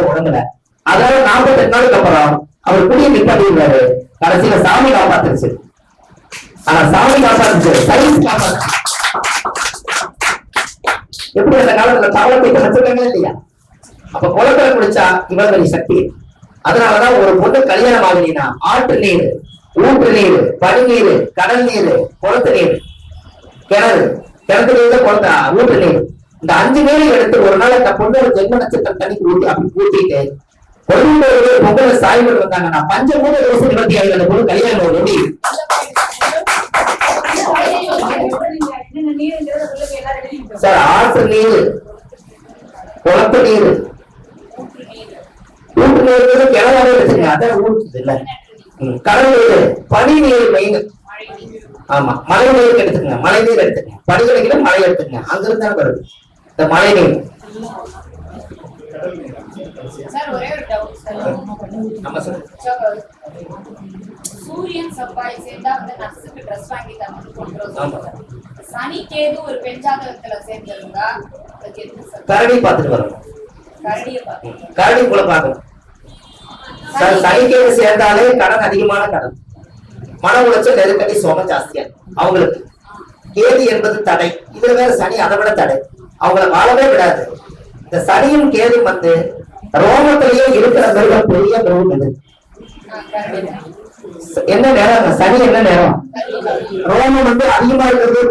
உடம்புல. அதாவது 48 நாளுக்கு அப்புறம் அவர் குடியை நிப்பாட்டிடுறாரு. கடைசியில சாமி காப்பாத்துருச்சு. ஆனா சாமி காப்பாத்துச்சு, சயின்ஸ் காப்பாத்து. எப்படி அந்த காலத்துல தவளத்தை வச்சிருக்காங்க இல்லையா? அப்ப குளத்துல குடிச்சா இவ்வளவு பெரிய சக்தி. அதனாலதான் ஒரு பொண்ணு கல்யாணம் ஆகலினா ஆற்று நீர், ஊற்று நீர், பனி நீர், கடல் நீர், குளத்து நீர், கிணறு, கிணத்து நீர், குளத்த ஊற்று நீர், இந்த 5 நீரையும் எடுத்து ஒரு நாள் அந்த பொண்ணு ஒரு ஜென்ம நட்சத்திரம் தண்ணிக்கு ஊட்டி அப்படி ஊட்டிட்டு பொங்கல சாய்வு வந்தாங்கன்னா பஞ்சமூல தோசை 25 அந்த பொண்ணு கல்யாணம் எப்படி சார்? ஆற்று நீர், குளத்து நீர், ஊற்று நீர், கிணறு எடுத்துங்க, அதான் ஊற்றுது இல்ல. கடல் நீர், பனி நீர் மெயின். ஆமா, மழை நீர் எடுத்துங்க, மழை நீர் எடுத்துங்க, பனி கிடைக்கிற மழை எடுத்துங்க, அங்கிருந்து தான் வருது இந்த மழை நீர். சூரியன் செவ்வாய் சேர்ந்தா வந்து நர்ஸுக்கு ட்ரெஸ் வாங்கி தரணும். சனி கேது ஒரு பெண் ஜாதகத்துல சேர்ந்திருந்தா கரடி பார்த்துட்டு வரணும். கரடி கூட பார்க்கணும். சனி கேது சேர்ந்தாலே கடன், அதிகமான கடன், மன உளைச்சல், நெருக்கடி, சோகம் ஜாஸ்தியா அவங்களுக்கு. கேது என்பது தடை, இதுல வேற சனி அதை விட தடை, அவங்கள வாழவே விடாது. இந்த சனியும் கேது வந்து ரோமத்திலேயே இருக்கிற மிருகம், பெரிய மிருகம் இது. என்ன நேரம் சனி, என்ன நேரம் ரோமம் வந்து அதிகமா இருக்கிறது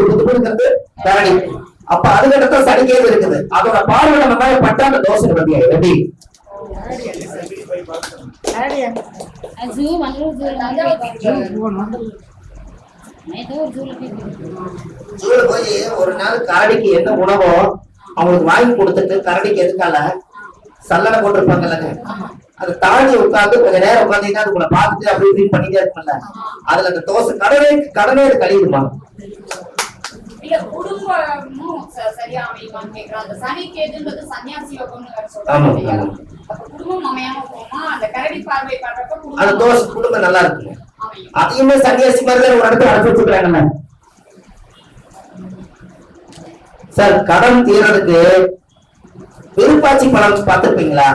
கரடி. அப்ப அதுக்கடுத்த சனி கேது இருக்குது. அதோட பார்வை நம்ம மேல பட்டா அந்த தோசை பத்தியா எப்படி போய் ஒரு நாள் கரடிக்கு என்ன உணவோ அவங்களுக்கு வாங்கி கொடுத்துட்டு, கரடிக்கு எதுக்கால சல்லடை போட்டிருப்பாங்கல்லங்க, அதை தாண்டி உட்காந்து கொஞ்ச நேரம் உட்காந்தீங்கன்னா அதுக்குள்ள பார்த்துட்டு அப்படி இப்படின்னு பண்ணிட்டே இருக்கும்ல, அதுல அந்த தோசை கடனே அது கழியுமா? குடும்பமும் சரியா அமையுமான்னு கேக்குறாங்க. அந்த சனி கேதுன்றது சன்னியாசி யோகம்னு சொல்றாங்க. குடும்பம் அமையாம போமா அந்த கரடி பார்வை பண்றப்ப அந்த தோசை குடும்பம் நல்லா இருக்குங்க. அதையுமே சன்னியாசி மாதிரி ஒரு இடத்துல அனுப்பி வச்சுக்கிறாங்கல்ல சார். கடன் தீர்றதுக்கு விருப்பாச்சி பழம் பார்த்திருப்பீங்களா?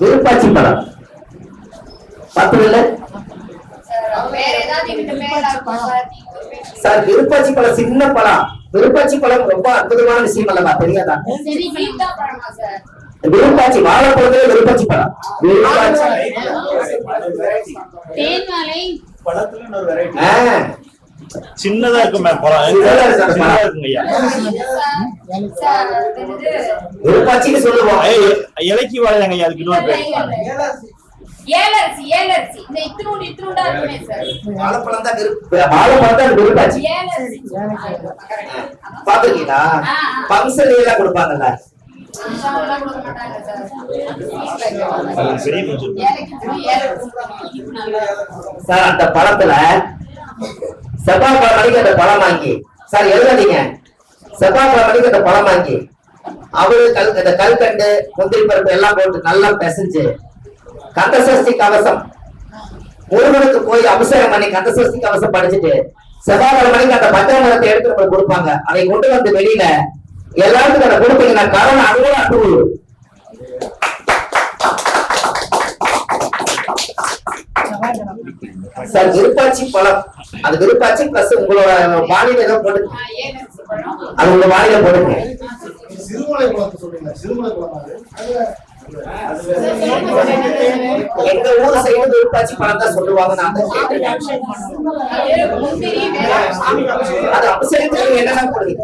விருப்பாச்சி பழம் பார்த்ததில்ல சார்? விருப்பாச்சி பழம் சின்ன பழம். விருப்பாச்சி பழம் ரொம்ப அற்புதமான விஷயம் அல்லவா, தெரியாதா? விருப்பாச்சி வாழைப்பழத்துல விருப்பாச்சி பழம். சின்னதா இருக்கும் விருப்பாச்சின்னு சொல்லுவோம். இலக்கி வாழைங்க ஐயா, அதுக்கு இன்னொரு பேர் ஏலரிசி. ஏலரிசி இந்த இத்துணுண்டா இருக்குமே சார். வாழைப்பழம் தான் விருப்பாச்சி. பாத்துருக்கீங்களா? பம்சல் எல்லாம் கொடுப்பாங்கல்ல சார். அந்த பழத்துல செவ்வாய்க்கிழமை மணிக்கு அந்த பழம் வாங்கி சார் எழுதாதீங்க. செவ்வாய்க்கிழமை மணிக்கு அந்த பழம் வாங்கி அவரு இந்த கல்கண்டு, முந்திரி பருப்பு எல்லாம் போட்டு நல்லா பிசைஞ்சு கந்தசஷ்டி கவசம் முருகனுக்கு போய் அபிஷேகம் பண்ணி கந்தசஷ்டி கவசம் படிச்சுட்டு செவ்வாய்க்கிழமை மணிக்கு அந்த பஞ்சாமிரத்தை எடுத்து கொடுப்பாங்க. அதை கொண்டு வந்து வெளியில எல்லாத்துக்கும் அதை கொடுத்தீங்கன்னா கடன் அதுவே அனுபவம். சார் விருப்பாச்சி பழம், அது விருப்பாச்சி பிளஸ் உங்களோட வானிலை ஏதோ போட்டு, அது உங்க வானிலை போடுங்க. எங்க ஊர் சைடு விருப்பாச்சி பழம் தான் சொல்லுவாங்க. நான் அது அபிஷேகத்துக்கு என்னென்ன போடுவீங்க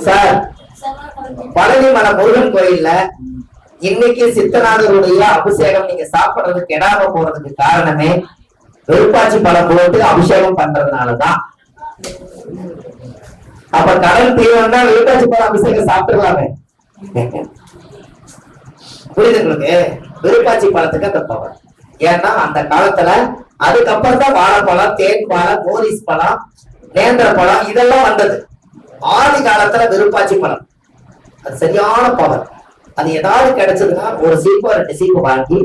சார்? பழனி மலை முருகன் கோயில்ல இன்னைக்கு சித்தநாதருடைய அபிஷேகம் நீங்க சாப்பிடுறது கெடாம போறதுக்கு காரணமே விருப்பாச்சி பழம் போட்டு அபிஷேகம் பண்றதுனாலதான். அப்ப கடன் தீவனா விருப்பாச்சி பழம் அபிஷேகம் சாப்பிட்டுலாமே. புரியுதுங்களுக்கு? விருப்பாச்சி பழத்துக்கு அந்த பவர். ஏன்னா அந்த காலத்துல அதுக்கப்புறம் தான் வாழைப்பழம், தேன் பழம், மோரிஸ் பழம், நேந்திர பழம் இதெல்லாம் வந்தது. ஆதி காலத்துல விருப்பாச்சி பழம் அது சரியான பவர். அது ஏதாவது கிடைச்சதுன்னா ஒரு சீப்போ 2 சீப்பு வாங்கி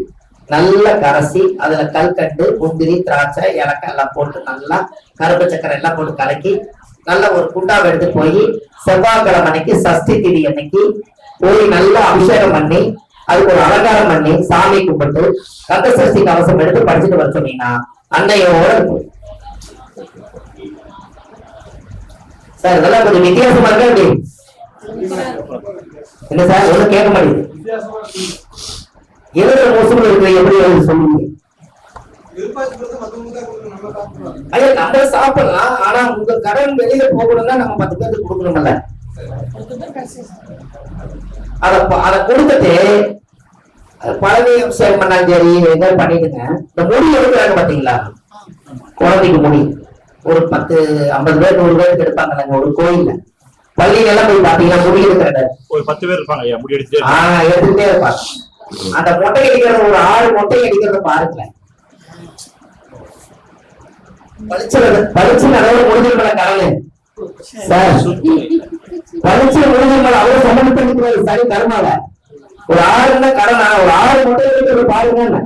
நல்லா கரைசி அதுல கல்கண்டு, முந்திரி, திராட்சை, ஏலக்காய் எல்லாம் போட்டு நல்லா கருப்பு சக்கரை எல்லாம் போட்டு கலக்கி நல்ல ஒரு குண்டாவை எடுத்து போய் செவ்வாய்க்கிழமை அன்னைக்கு சஷ்டி திதி அன்னைக்கு போய் நல்லா அபிஷேகம் பண்ணி அதுக்கு ஒரு அலங்காரம் பண்ணி சாமி கும்பிட்டு கந்த சஷ்டி கவசம் எடுத்து படிச்சுட்டு வர சொன்னீங்கன்னா அன்னையோட இருக்கும். சார் இதெல்லாம் கொஞ்சம் வித்தியாசமா இருக்கா எப்படி? என்ன சார் ஒன்றும் கேட்க மாட்டேங்குது. எழுதுற மோசம் இருக்கு எப்படி சொல்லுங்க? ஐயா நம்ம சாப்பிடலாம், ஆனா உங்க கடன் வெளியில போகணும்னா நம்ம 10 பேருக்கு கொடுக்கணும்ல. அத கொடுத்துட்டு பழனி அபிஷேகம் பண்ணாலும் சரி எங்க பண்ணிட்டுங்க. இந்த முடி எடுக்கிறாங்க பாத்தீங்களா, குழந்தைக்கு முடி ஒரு 10 50 பேர் 100 பேருக்கு எடுப்பாங்க ஒரு கோயில்ல. பள்ளியில எல்லாம் போய் பாத்தீங்கன்னா முடி எடுக்கிறாங்க ஒரு 10 பேர் இருப்பாங்க ஐயா, முடி எடுத்துட்டே எடுத்துட்டே இருப்பாங்க. அந்த மொட்டை அடிக்கிறது ஒரு 6 மொட்டை அடிக்கிறத பாருங்களேன். பளிச்சு அளவு முடிஞ்சிருமல கடனு சார், பளிச்சு முடிஞ்சிருமல அவ்வளவு சம்பந்தப்படுத்துறது சரி கருமால ஒரு 6 கடனா ஒரு 6 மொட்டை அடிக்கிறது பாருங்க.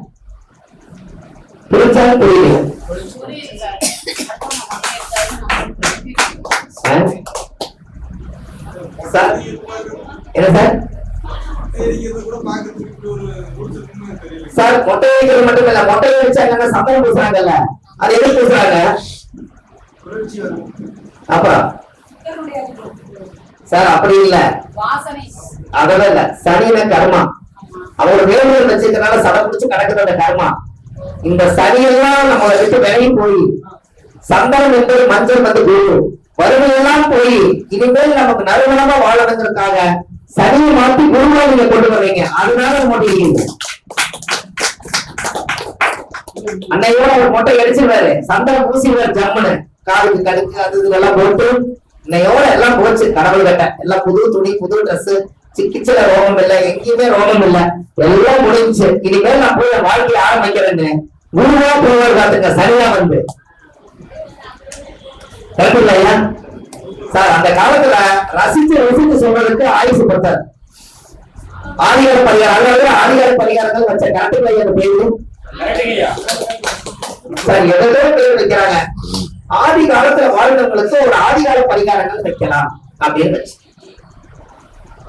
புரிஞ்சாலும் புரியல சார். என்ன சார்? சார் மொட்டை அடிக்கிறது மட்டும் இல்ல, மொட்டை அடிச்சா என்னன்னா சம்பளம் பூசுறாங்கல்ல, அது எது பூசுறாங்க? அப்புறம் சார் அப்படி இல்ல, அதெல்லாம் இல்ல. சனின கர்மா அவரோட வேலைகள் வச்சிருக்கனால சடை பிடிச்சு கிடக்குற கர்மா. இந்த சனியெல்லாம் நம்ம விட்டு விலகி போய் சந்தனம் என்பது மஞ்சள் வந்து கூடும் வறுமையெல்லாம் போய் இனிமேல் நமக்கு நறுமணமா வாழணுங்கிறதுக்காக சனியை மாத்தி குருவா நீங்க கொண்டு வர்றீங்க. அதனால மாட்டீங்க. அன்னையோட ஒரு மொட்டை அடிச்சிருவாரு, சந்தனம் பூசிடுவாரு, ஜம்முன்னு காலுக்கு கடுக்கு அது இதெல்லாம் போட்டு இன்னையோட எல்லாம் போச்சு. கடவுள் கட்ட எல்லாம் புது துணி புது ட்ரெஸ், சிக்கிச்சல ரோகம் இல்ல, எங்கேயுமே ரோகம் இல்ல, எல்லாம் முடிஞ்சு. இனிமேல் நான் போய் வாழ்க்கையை ஆரம்பிக்கிறேன்னு குருவா போவார் காத்துங்க சனியா வந்து. கரெக்டுங்களா சார்? அந்த காலத்துல ரசிச்சு ருசிச்சு சொல்றதுக்கு ஆயுசு பத்தார். ஆதிகார பரிகாரம் ஆதிகார பரிகாரங்கள் வச்ச கரெக்டுங்களா பேரு சார்? எவ்வளோ பேர் வைக்கிறாங்க. ஆதி காலத்துல வாழ்ந்தவங்களுக்கு ஒரு ஆதிகால பரிகாரங்கள் வைக்கலாம் அப்படின்னு.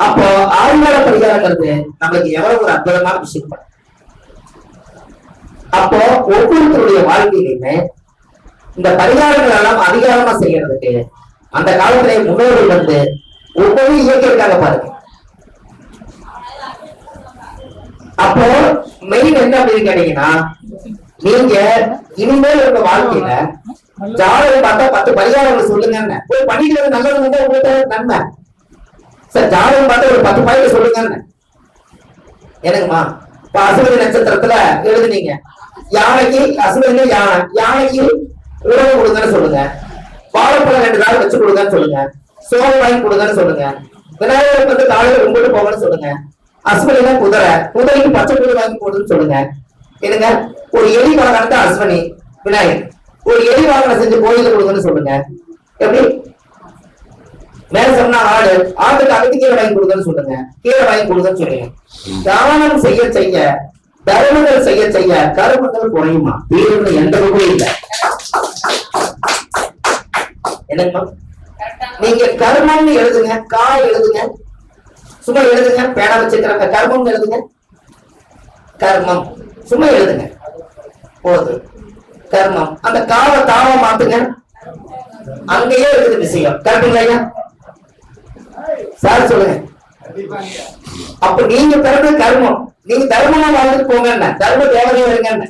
அப்போ ஆதிகால பரிகாரங்கிறது நம்மளுக்கு எவ்வளவு ஒரு அற்புதமான விஷயம். அப்போ ஒவ்வொருத்தருடைய வாழ்க்கையிலுமே இந்த பரிகாரங்கள் எல்லாம் அதிகாரமா செய்யறதுக்கு அந்த காலத்திலே முன்னோர்கள் வந்து ஒவ்வொரு இயக்கியிருக்காங்க பாருங்க. அப்போ மெயின் என்ன அப்படின்னு கேட்டீங்கன்னா, நீங்க இனிமேல் உங்க வாழ்க்கையில ஜாதகம் பார்த்தா 10 பரிகாரங்கள் சொல்லுங்க போய் பண்ணிக்கிறது நல்லது வந்து உங்களுக்கு நன்மை. சார் ஜாதகம் பார்த்தா ஒரு 10 பாயிண்ட் சொல்லுங்க எனக்குமா. இப்ப அசுவதி நட்சத்திரத்துல எழுதுனீங்க, யானைக்கு அசுவதினு யானை, யானைக்கு உணவு கொடுங்கன்னு சொல்லுங்க, வாழைப்பழம் 2 நாள் வச்சு கொடுங்கன்னு சொல்லுங்க, சோகம் வாங்கி கொடுங்கன்னு சொல்லுங்க, விநாயகருக்கு வந்து காலையில கும்பிட்டு போங்கன்னு சொல்லுங்க, அஸ்வினா குதிரை, குதிரைக்கு பச்சை புல் வாங்கி போடுன்னு சொல்லுங்க. என்னங்க ஒரு எலி வாகனத்தை அஸ்வினி விநாயகர், ஒரு எலி வாகனம் செஞ்சு கோயில கொடுங்கன்னு சொல்லுங்க. எப்படி மேல சொன்னா ஆடு, ஆட்டுக்கு அகத்து கீரை வாங்கி கொடுங்கன்னு சொல்லுங்க, கீரை வாங்கி கொடுங்கன்னு சொல்லுங்க. தானம் செய்ய செய்ய தர்மங்கள் செய்ய செய்ய கருமங்கள் குறையுமா? வீடு எந்த பக்கம் இல்லை. என்னங்கம்மா நீங்க கர்மம்னு எழுதுங்க, காய் எழுதுங்க, சும்மா எழுதுங்க, பேனா வச்சிருக்கிறாங்க கர்மம் எழுதுங்க, கர்மம் சும்மா எழுதுங்க போது கர்மம். அந்த காவ தாவ மாத்துங்க, அங்கேயே இருக்குது விஷயம். கரெக்டுங்களா சார்? சொல்லுங்க. அப்ப நீங்க பிறகு கர்மம், நீங்க தர்மமா வாழ்ந்துட்டு போங்க, தர்ம தேவதையா இருங்க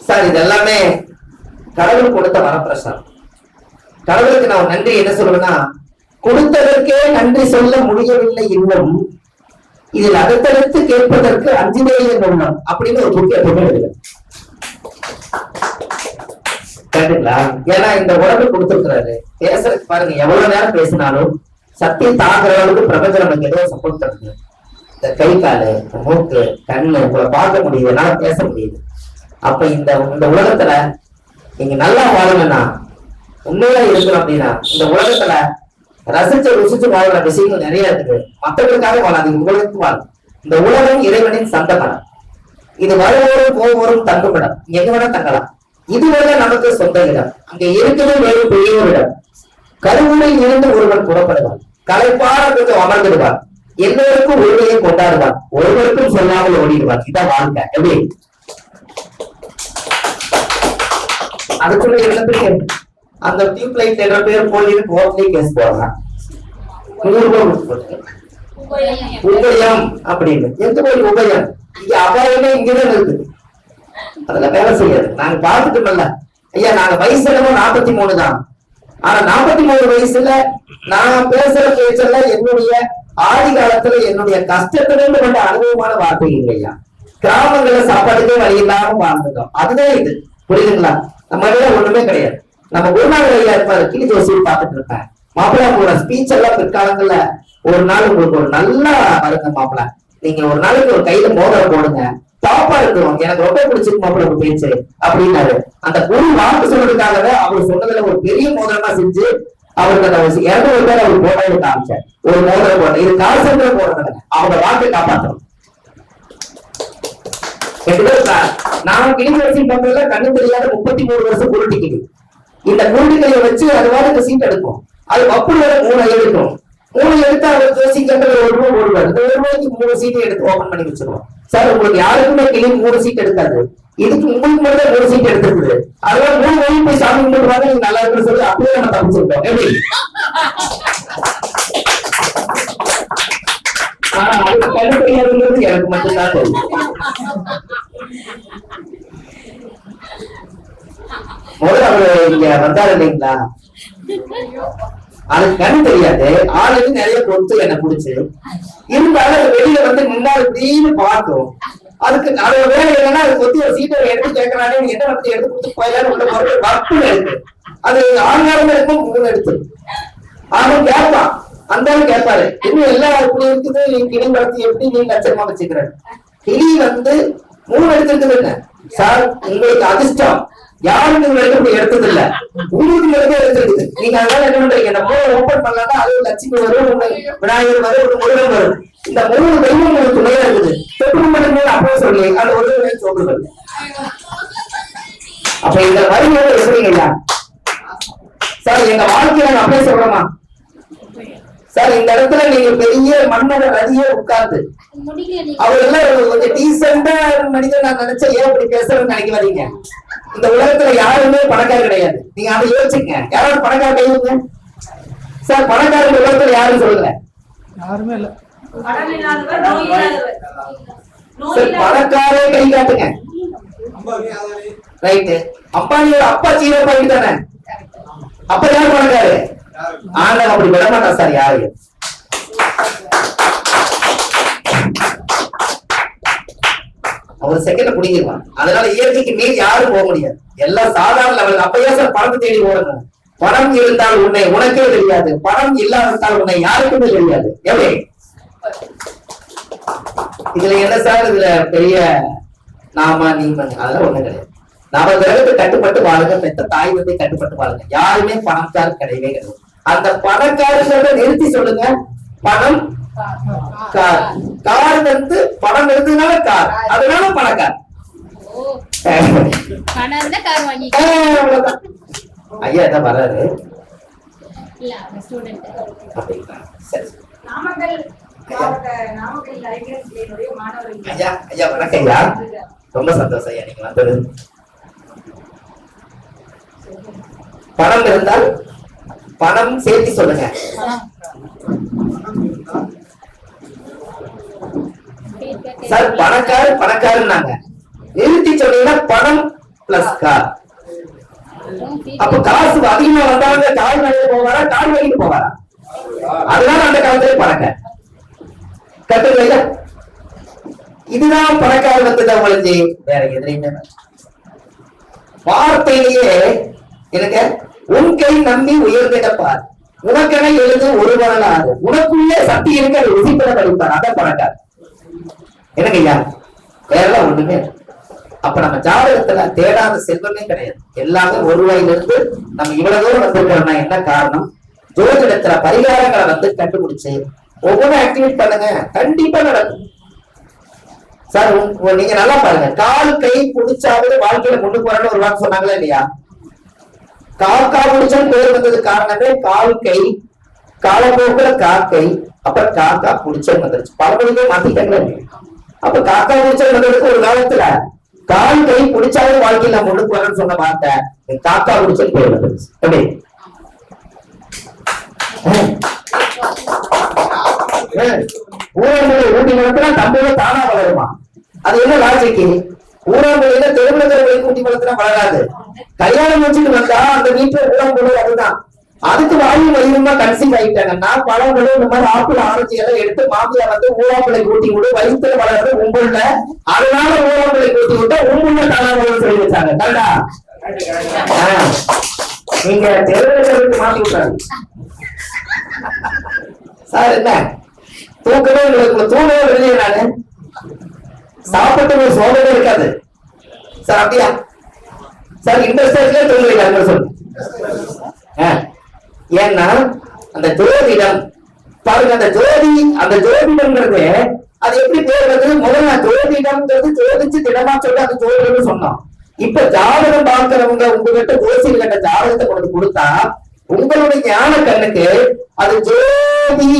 சார். இது எல்லாமே கடவுள் கொடுத்த வரப்பிரசாதம். கடவுளுக்கு நான் நன்றி என்ன சொல்லுவேன்னா, கொடுத்ததற்கே நன்றி சொல்ல முடியவில்லை இன்னும் இதில் அடுத்தடுத்து கேட்பதற்கு அஞ்சுதேய உள்ளம் அப்படின்னு ஒரு புக் எப்பவுமே எழுதுங்க. கேட்டுங்களா? ஏன்னா இந்த உடம்பு கொடுத்துருக்கிறாரு, பேசுறதுக்கு பாருங்க எவ்வளவு நேரம் பேசினாலும் சத்தியம் தாக்குற அளவுக்கு பிரபஞ்சம் நமக்கு ஏதோ சப்போர்ட் பண்ணுது. இந்த கை காலு மூக்கு கண்ணு உங்களை பார்க்க முடியுது, என்னால பேச முடியுது. அப்ப இந்த உலகத்துல நீங்க நல்லா வாழணும்னா, உண்மையா இருக்கணும் அப்படின்னா, இந்த உலகத்துல ரசிச்சு ருசிச்சு வாழ்ற விஷயங்கள் நிறைய இருக்குது. மற்றவர்களுக்காக வாழாதீங்க, உங்களுக்கு வாழும். இந்த உலகம் இறைவனின் சந்தமரம். இது வருவோரும் போவோரும் தங்குமிடம், எங்க வேணா தங்கலாம். இதுவரை நமக்கு சொந்த இடம். அங்க இருக்குது வேறு பெரிய ஒரு இடம். கருவூரில் இருந்து ஒருவன் புறப்படுவான், களைப்பார கொஞ்சம் அமர்ந்துடுவான், எல்லோருக்கும் ஒருவரையை கொண்டாடுவான், ஒருவருக்கும் சொல்லாமல் ஓடிடுவான். இதான் வாழ்க்கை. எப்படி அதுக்குள்ள என்ன அந்த டியூப் லைட் என்ற பேர் போலி கோர்ட்லயே கேஸ் போடுறான். உபயம் அப்படின்னு எந்த ஒரு உபயம் இங்க அபாயமே இங்கதான் இருக்குது. அதுல வேலை செய்யாது. நாங்க பார்த்துட்டோம்ல ஐயா, நாங்க வயசு என்னமோ 43 தான். ஆனா 43 வயசுல நான் பேசுற பேச்செல்லாம் என்னுடைய ஆதி காலத்துல என்னுடைய கஷ்டத்திலிருந்து கொண்ட அனுபவமான வார்த்தை இல்லையா. கிராமங்கள்ல சாப்பாடுக்கே வழி இல்லாம வாழ்ந்துட்டோம். அதுதான் இது. புரியுதுங்களா? நம்ம ஒண்ணுமே கிடையாது. நம்ம குருநாதர் ஐயா இருப்பாரு, கிளி ஜோசியம் பார்த்துட்டு இருப்பேன். மாப்பிள்ளை உங்களோட ஸ்பீச் எல்லாம் பிற்காலங்கள்ல ஒரு நாள் உங்களுக்கு ஒரு நல்லா வருங்க மாப்பிள்ள. நீங்க ஒரு நாளைக்கு ஒரு கையில மோதிரம் போடுங்க, டாப்பா இருக்கும். எனக்கு ரொம்ப பிடிச்சிருக்கு மாப்பிள்ள உங்க பேச்சு அப்படின்னாரு. அந்த குரு வாக்கு சொல்றதுக்காகவே அவர் சொன்னதுல ஒரு பெரிய மோதிரமா செஞ்சு அவருக்கு அந்த 200 பேர் அவர் போட்டோ காமிச்சார். ஒரு மோதிரம் போட்ட இது கால் சென்டர் போடுறதுங்க. அவங்க வாக்கை காப்பாற்றணும். நான் கிளி வரிசை பண்றதுல கண்ணு தெரியாத 33 வருஷம் குருட்டிக்கிது. இந்த குருட்டிக்கையை வச்சு அது சீட் எடுக்கும். அது அப்படி வர 3 எடுக்கும். 3 எடுத்து அவர் ஜோசிக்கிற 1 ரூபாய் போடுவார். இந்த 1 ரூபாய்க்கு 3 சீட்டை எடுத்து ஓபன் பண்ணி வச்சிருவோம். சார் உங்களுக்கு யாருக்குமே கிளி 3 சீட் எடுக்காது. இதுக்கு உங்களுக்கு மட்டும் 3 சீட் எடுத்துருக்குது. அதெல்லாம் 3 வழி போய் சாமி கும்பிடுவாங்க. நீங்க நல்லா இருக்குன்னு சொல்லி அப்படியே நம்ம தப்பிச்சிருக்கோம். எப்படி அதுக்கு கண்ணு தெரியாதுங்கிறது எனக்கு மட்டும்தான் தெரியும். முதல்ல அவரு இங்க வந்தாரு இல்லைங்களா, அதுக்கு கண் தெரியாது. ஆளுக்கு நிறைய பொறுத்து என்ன பிடிச்சு இருந்தாலும் வெளியில வந்து நின்னாலும் இப்படின்னு பார்க்கும். அதுக்கு அதோட வேலை என்னன்னா அது கொத்தி ஒரு சீட்டை எடுத்து கேட்கறானே என்ன வந்து எடுத்து கொடுத்து போயிடலாம் உள்ள வர்ப்புல இருக்கு. அது ஆங்காரமா இருக்கும் 3 எடுத்து அவன் கேட்பான். அந்த கேட்பாரு இன்னும் எல்லாம் இப்படி இருக்குது. கிளி வளர்த்து எப்படி நீ லட்சமா வச்சுக்கிற கிளி வந்து 3 எடுத்துருக்குதுங்க சார். உங்களுக்கு அதிர்ஷ்டம் யாரும் நீங்க எடுத்தது இல்ல, உங்களுக்கு எடுத்துருக்குது. நீங்க அதனால என்ன பண்றீங்க, இந்த 3 ஓபன் பண்ணலாம்னா அது லட்சுமி வரும், விநாயகர் வரும், ஒரு முருகன் வரும். இந்த 3 தெய்வம் உங்களுக்கு துணையா இருக்குது. தொட்டு அப்போ சொல்லி அந்த ஒரு சொல்லுங்கள். அப்ப இந்த வரிகளை எப்படிங்களா சார் எங்க வாழ்க்கையில அப்படியே சொல்றோமா சார்? இந்த இடத்துல நீங்க பெரிய மன்னர ரதியே உட்கார்ந்து அவர் எல்லாம் கொஞ்சம் டீசெண்டா மனிதன் நான் நினைச்சா ஏன் அப்படி பேசுறேன்னு நினைக்க வரீங்க. இந்த உலகத்துல யாருமே பணக்காரர் கிடையாது. நீங்க அதை யோசிச்சுங்க. யாராவது பணக்காரர் கையுங்க சார்? பணக்காரர் உலகத்துல யாரும் சொல்லுங்க. யாருமே இல்ல சார். பணக்காரே கை காட்டுங்க. ரைட்டு. அம்பானியோட அப்பா சீரப்பாண்டி தானே. அப்ப யார் பணக்காரு? ஆனா அப்படி விட மாட்டா சார் யாரு. ஒரு செகண்ட பிடிங்கிருவான். அதனால இயற்கைக்கு மீறி யாரும் போக முடியாது. எல்லாம் சாதாரண லெவல். அப்பயே சார் பணத்தை தேடி ஓடணும். பணம் இருந்தால் உன்னை உனக்கே தெரியாது, பணம் இல்லாவிட்டால் உன்னை யாருக்குமே தெரியாது. எப்படி இதுல என்ன சார் இதுல பெரிய நாம நீங்க அதெல்லாம் ஒண்ணு கிடையாது. நாம கிரகத்தை கட்டுப்பட்டு வாழுங்க, பெத்த தாய் வந்து கட்டுப்பட்டு வாழுங்க. யாருமே பணக்காரர் கிடையவே கிடையாது. அந்த பணக்காரர்களை நிறுத்தி சொல்லுங்க. பணம் கார், கார் வந்து பணம் இருந்ததுனால கார், அதனால பணக்கார். ஐயா தான் வராரு அப்படிங்களா? சரி. ஐயா ஐயா வணக்கம் ஐயா, ரொம்ப சந்தோஷம் ஐயா நீங்க வந்தது. பணம் இருந்தால் பணம் சேர்த்து சொல்லுங்க. சார் பணக்காரர் பணக்காரன்னாங்க, நிறுத்தி சொன்னீங்கன்னா பணம் பிளஸ் கார். அப்ப காசு அதிகமா வந்தாங்க கார் வாங்கி போவாரா, கார் வாங்கிட்டு போவாரா? அதனால அந்த காலத்திலே பணக்கார கட்டுங்க. இதுதான் பணக்காரர் வந்தது அவங்களுக்கு. வேற எதிரையுமே வார்த்தையிலேயே எனக்கு உன் கை நம்பி உயர்ந்திடப்பார், உனக்கென எழுது ஒரு வரலாறு, உனக்குள்ளே சக்தி இருக்க ருசிப்பட படிப்பார். அதான் பணக்கார். எனக்கு ஐயா வேறெல்லாம் ஒண்ணுமே. அப்ப நம்ம ஜாதகத்துல தேடாத செல்வமே கிடையாது. எல்லாமே ஒரு ரூபாயிலிருந்து நம்ம இவ்வளவு தூரம் வந்திருக்கிறோம்னா என்ன காரணம்? ஜோதிடத்துல பரிகாரங்களை வந்து கண்டுபிடிச்சு ஒவ்வொரு ஆக்டிவேட் பண்ணுங்க, கண்டிப்பா நடக்கும். சார் நீங்க நல்லா பாருங்க, கால் கை பிடிச்சாவது வாழ்க்கையில முன்னுக்கு வரணும்னு ஒரு வாக்கு சொன்னாங்களா இல்லையா? காக்கா பிடிச்சன்னு பேர் வந்தது காரணமே கால் கை, காலப்போக்குல காக்கை, அப்ப காக்கா பிடிச்சன்னு வந்துருச்சு. பழமொழியே மாத்திட்டாங்களே. அப்ப காக்கா பிடிச்சன்னு வந்ததுக்கு ஒரு காலத்துல கால் கை பிடிச்சாவது வாழ்க்கையில முன்னுக்கு வரணும்னு சொன்ன வார்த்தை காக்கா பிடிச்சன்னு பேர் வந்துருச்சு. எப்படி ஊரமொழி ஊட்டி வளர்த்தா தம்பியில தானா வளருமா? அது என்ன லாஜிக்கு? ஊரமொழியில தெருவிழை ஊட்டி வளர்த்தா வளராது. கல்யாணம் வச்சுட்டு வந்தா அந்த வீட்டுல ஊரமொழி அதுதான். அதுக்கு வாயு வயிறுமா கன்சீவ் ஆயிட்டாங்கன்னா பழங்களும் இந்த மாதிரி ஆப்பிள் ஆரஞ்சு எல்லாம் எடுத்து மாமியா வந்து ஊராமலை ஊட்டி விடு, வயிற்றுல வளர்றது உங்களுல, அதனால ஊராமலை ஊட்டி விட்டா உங்களுள்ள தானா வளரும் சொல்லி வச்சாங்க. கரெக்டா? நீங்க தெருவிழை மாத்தி விட்டாங்க சார். என்ன தூக்கவே தூங்கவே வெளியே நானு சாப்பிட்டு ஒரு சோதனை இருக்காது சார். அப்படியா சார்? இண்டஸ்ட்ரியிலே தூங்குறீங்க சொல்லு. ஏன்னா அந்த ஜோதிடம் பாருங்க, அந்த ஜோதிடம்ங்கிறது அது எப்படி பேர் வந்து முதல்ல ஜோதிடம்ங்கிறது ஜோதிச்சு திடமா சொல்லி அது ஜோதிடம்னு சொன்னோம். இப்ப ஜாதகம் பார்க்கிறவங்க உங்ககிட்ட ஜோசியர் கிட்ட ஜாதகத்தை கொண்டு கொடுத்தா உங்களுடைய ஞான கண்ணுக்கு அது ஜோதி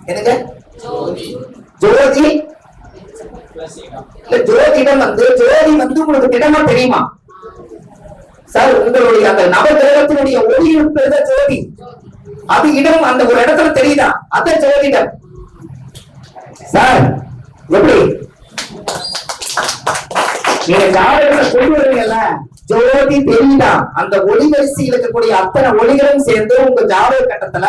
என்னங்க ஜோதி இல்ல ஜோதிடம் வந்து ஜோதி வந்து உங்களுக்கு திடமா தெரியுமா சார்? உங்களுடைய அந்த நவகிரகத்தினுடைய ஒளி இருப்பது ஜோதி. அது இடம் அந்த ஒரு இடத்துல தெரியுதா? அத ஜோதிடம் சார். எப்படி நீங்க ஜாதகத்தை கொண்டு வருவீங்கல்ல, ஜோதி தெரியுதா? அந்த ஒளி வரிசையில் இருக்கக்கூடிய அத்தனை ஒளிகளும் சேர்ந்து உங்க ஜாதக கட்டத்துல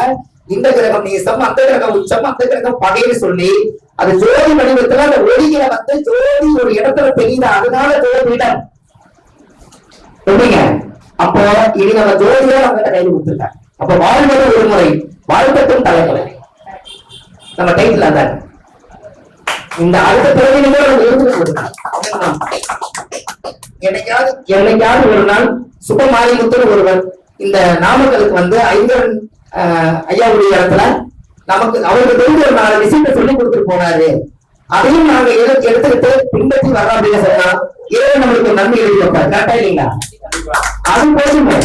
இந்த கிரகம் நீசம், அந்த கிரகம் உச்சம், அந்த கிரகம் பகைன்னு சொல்லி அது ஜோதி வடிவத்துல அந்த ஒளிகளை வந்து ஜோதி ஒரு இடத்துல தெரியுதா? அதனால ஜோதிடம். எப்படிங்க? அப்போ இது நம்ம ஜோதியா நம்ம கையில் கொடுத்துருக்காங்க. அப்ப வாழ்வது ஒரு முறை, வாழ்க்கட்டும் தலைமுறை. நம்ம டைட்டில் அதான். இந்த அடுத்த பிறகு என்னைக்காவது ஒரு நாள் சுபமாரிமுத்தர் ஒருவர் இந்த நாமக்கலுக்கு வந்து ஐங்கரன் ஐயாவுடைய இடத்துல நமக்கு அவருக்கு தெரிஞ்ச ஒரு 4 விஷயத்தை சொல்லி கொடுத்துட்டு போனாரு. அதையும் நாங்க எடுத்துக்கிட்டு பின்பற்றி வரோம் அப்படின்னு சொன்னா ஏன் நம்மளுக்கு நன்மை எழுதி வைப்பாரு. கரெக்டா இல்லைங்களா? அது போதுமே.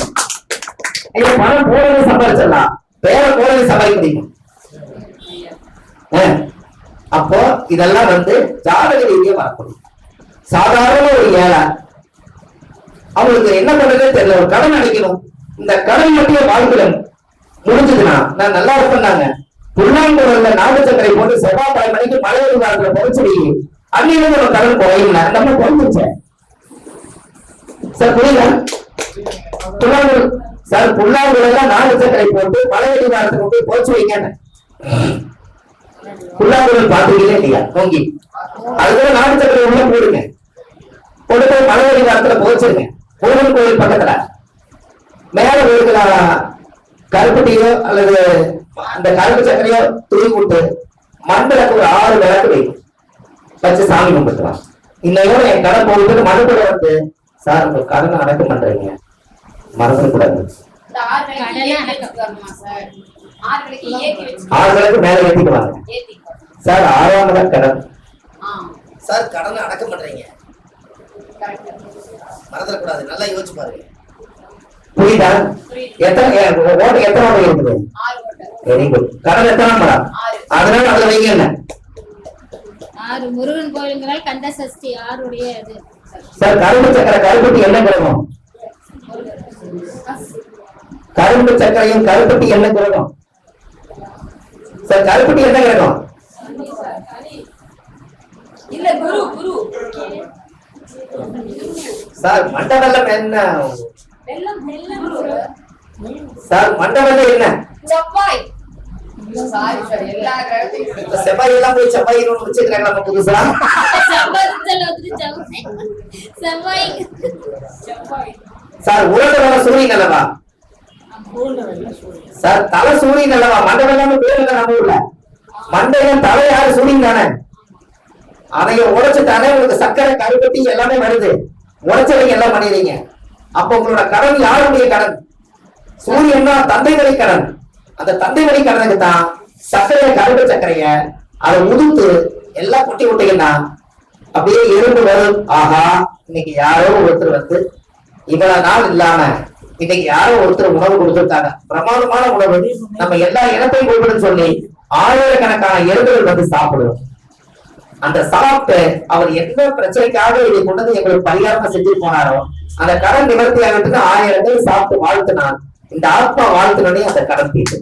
ஐயா பணம் போறது சம்பாதிச்சிடலாம், பேர போறது சம்பாதிக்க முடியும். அப்போ இதெல்லாம் வந்து ஜாதக ரீதியா வரக்கூடிய சாதாரண ஒரு ஏழை அவங்களுக்கு என்ன பண்றதே தெரியல. ஒரு கடன் அடைக்கணும், இந்த கடன் மட்டும் வாழ்க்கை முடிஞ்சதுன்னா நான் நல்லா இருப்பேன்னாங்க. புல்லாங்குழல்ல நாடு சக்கரை போட்டு செவ்வாய் மணிக்கு மழை காலத்துல பொறிச்சடி அன்னிலிருந்து நம்ம கடன் குறையும் நம்ம குறைஞ்சிச்சேன் சார். புரியல? புல்லாங்குழல் சார், புல்லாங்குழல்ல நாடு சக்கரை போட்டு மழை காலத்துல போய் பொறிச்சு வைங்க. புல்லாங்குழல் பாத்துக்கீங்களே இல்லையா? பொங்கி அதுக்கு நாடு சக்கரை உள்ள போடுங்க, போட்டு போய் மழை காலத்துல பொறிச்சிருங்க. முருகன் கோயில் பக்கத்துல மேல ஒரு கருப்பட்டியோ அல்லது அந்த கருப்பு சக்கரையோ துணி போட்டு மண்டலுக்கு ஒரு 6 விளக்கு வச்சு சாமி கும்பிட்டுலாம். இன்னையோட என் கடன் போகுது மனப்பட வந்து சார் உங்க கடனை அடக்கம் பண்றீங்க மறந்து கூடாது. 6 விளக்கு மேல ஏத்திக்குவாங்க சார். 6ஆம் கடன் சார், கடனை அடக்கம் பண்றீங்க மறந்துடக்கூடாது. நல்லா யோசிச்சு பாருங்க. புரியுதா? எத்தனை ஓட்டு எத்தனை ஓட்டு இருக்குது? Very good. கடன் எத்தனை மேடம்? அதனால அதுல வைங்க என்ன 6 முருகன் கோயிலுங்களால் கந்த சஷ்டி 6 உடைய இது சார். கரும்பு சக்கரை கருப்பட்டி என்ன கிரகம்? கரும்பு சக்கரையும் கருப்பட்டி என்ன கிரகம் சார்? கருப்பட்டி என்ன கிரகம்? இல்ல குரு குரு சார். மண்டவெல்லம் என்ன சார்? மண்டவெல்லம் என்ன? செவ்வாய். சாரி சார், எல்லா கிரகத்தையும் செவ்வாய் எல்லாம் போய் செவ்வாய் வச்சிருக்காங்க நம்ம புதுசா. செவ்வாய் சார். உலக சூரியன் அல்லவா சார்? தலை சூரியன் அல்லவா? மண்டவெல்லாம் பேர் இல்லை நம்ம ஊர்ல. மண்டையும் தலை யாரு? சூரியன் தானே. அதைய உடைச்சுட்டானே உங்களுக்கு சக்கரை கருப்பட்டி எல்லாமே வருது. உடைச்சவங்க எல்லாம் பண்ணிடுறீங்க. அப்ப உங்களோட கடன் யாருடைய கடன்? சூரியன் தான் தந்தை வழி கடன். அந்த தந்தை வழி கடனுக்கு தான் சக்கரைய கருப்பு சக்கரைய அதை உதுத்து எல்லாம் கொட்டி விட்டீங்கன்னா அப்படியே எறும்பு வரும். ஆஹா, இன்னைக்கு யாரோ ஒருத்தர் வந்து இவ்வளவு நாள் இல்லாம இன்னைக்கு யாரோ ஒருத்தர் உணவு கொடுத்திருக்காங்க, பிரமாதமான உணவு, நம்ம எல்லா இனத்தையும் கொடுக்கணும்னு சொல்லி ஆயிரக்கணக்கான எறும்புகள் வந்து சாப்பிடுவோம். அந்த சாப்பிட்டு அவர் என்ன பிரச்சனைக்காக இதை கொண்டு வந்து எங்களுக்கு பரிகாரமா செஞ்சுட்டு போனாரோ அந்த கடன் நிவர்த்தி ஆகிட்டு 1000 பேர் சாப்பிட்டு வாழ்த்தினார். இந்த ஆத்மா வாழ்த்தினோடனே அந்த கடன் தீட்டு.